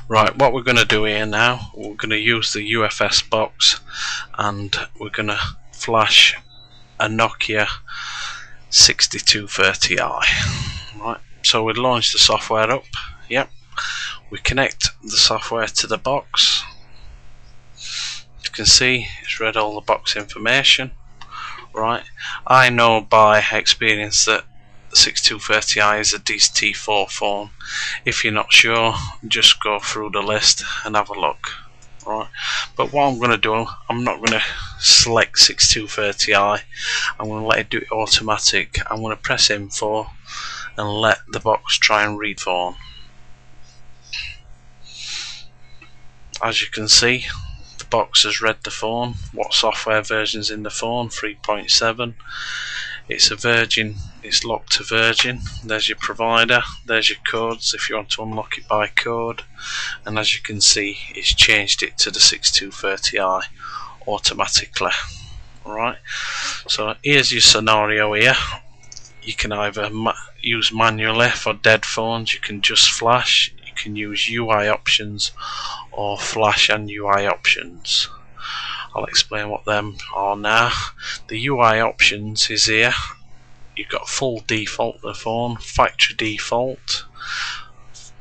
Right, what we're going to do here now, we're going to use the UFS box and we're going to flash a Nokia 6230i. Right, so we launch the software up. Yep, we connect the software to the box. You can see it's read all the box information. Right, I know by experience that the 6230i is a DCT4 phone. If you're not sure, just go through the list and have a look. Right, but what I'm going to do, I'm not going to select 6230i. I'm going to let it do it automatic. I'm going to press info and let the box try and read phone. As you can see, the box has read the phone. What software version's in the phone? 3.7. It's a Virgin, it's locked to Virgin. There's your provider, there's your codes if you want to unlock it by code, and as you can see it's changed it to the 6230i automatically. Alright, so here's your scenario here. You can either use manually for dead phones, you can just flash, you can use UI options or flash and UI options. I'll explain what them are now. The UI options is here. You've got full default of the phone, factory default,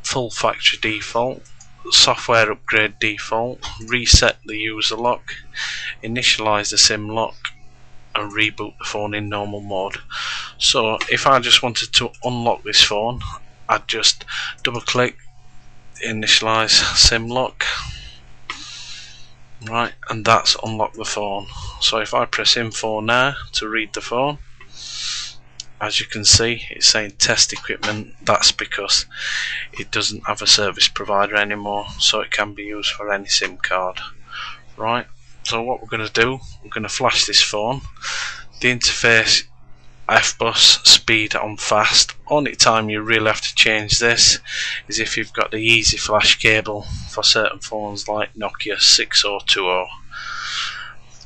full factory default, software upgrade default, reset the user lock, initialize the SIM lock, and reboot the phone in normal mode. So if I just wanted to unlock this phone, I'd just double click, initialize SIM lock. Right, and that's unlocked the phone. So if I press info now to read the phone, as you can see it's saying test equipment. That's because it doesn't have a service provider anymore, so it can be used for any SIM card. Right, so what we're going to do, we're going to flash this phone. The interface FBus speed on fast. Only time you really have to change this is if you've got the easy flash cable for certain phones like Nokia 6020.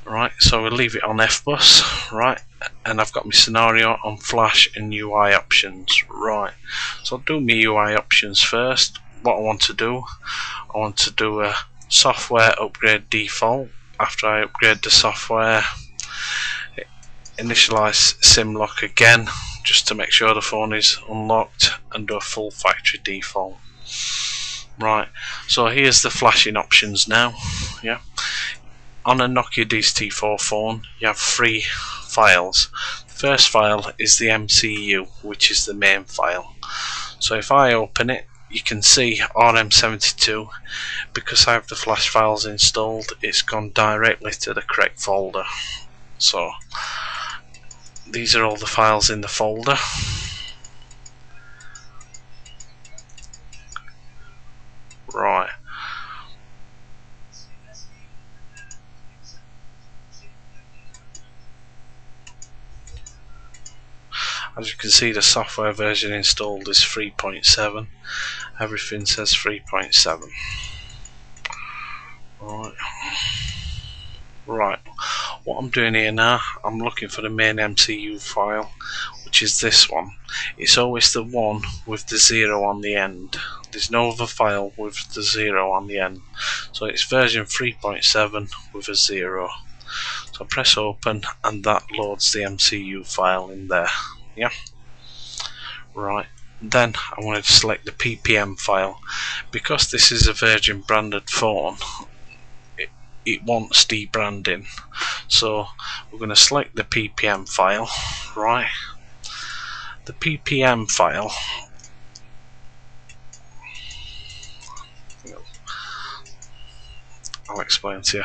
Right, so we'll leave it on FBus. Right, and I've got my scenario on flash and UI options. Right, so I'll do my UI options first. What I want to do a software upgrade default. After I upgrade the software, initialize SIM lock again just to make sure the phone is unlocked, and do a full factory default. Right, so here's the flashing options now. Yeah, on a Nokia DCT4 phone you have 3 files. The first file is the MCU, which is the main file. So if I open it, you can see RM72. Because I have the flash files installed, it's gone directly to the correct folder. So these are all the files in the folder. Right. As you can see, the software version installed is 3.7. Everything says 3.7. Right. What I'm doing here now, I'm looking for the main MCU file, which is this one. It's always the one with the 0 on the end. There's no other file with the 0 on the end. So it's version 3.7 with a 0. So press open and that loads the MCU file in there. Yeah. Right. Then I wanted to select the PPM file. Because this is a Virgin branded phone, it wants debranding. So we're going to select the PPM file. Right. The PPM file, I'll explain to you.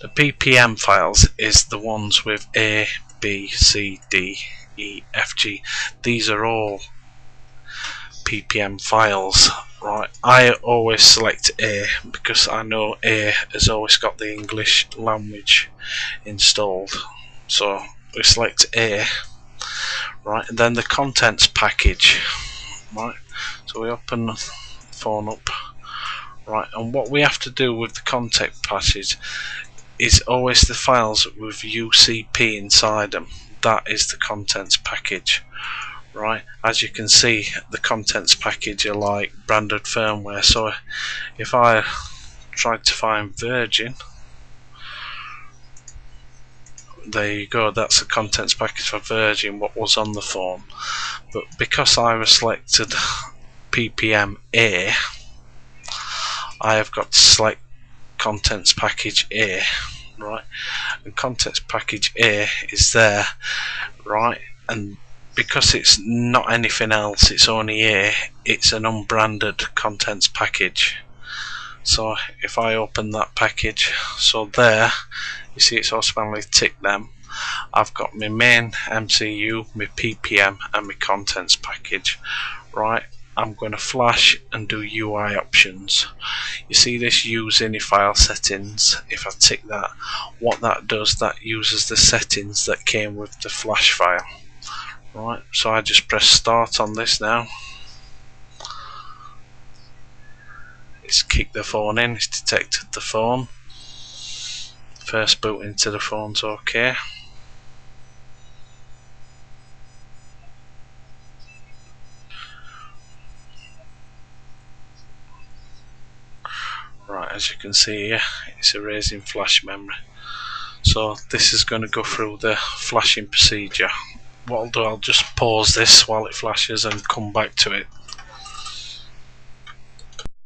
The PPM files is the ones with A, B, C, D, E, F, G. These are all PPM files. Right, I always select A because I know A has always got the English language installed. So we select A. Right, and then the contents package. Right, so we open the phone up. Right, and what we have to do with the content package is always the files with UCP inside them. That is the contents package. Right, as you can see, the contents package are like branded firmware. So if I tried to find Virgin, there you go, that's the contents package for Virgin, what was on the phone. But because I was selected PPM A, I have got to select contents package A, right? And contents package A is there, right? And because it's not anything else, it's only A, it's an unbranded contents package. So if I open that package, so there, you see it's automatically ticked them. I've got my main MCU, my PPM and my contents package. Right, I'm going to flash and do UI options. You see this use any file settings. If I tick that, what that does, that uses the settings that came with the flash file. Right, so I just press start on this now. It's kicked the phone in, it's detected the phone. First boot into the phone's okay. Right, as you can see here, it's erasing flash memory. So this is going to go through the flashing procedure. What I'll do, I'll just pause this while it flashes and come back to it.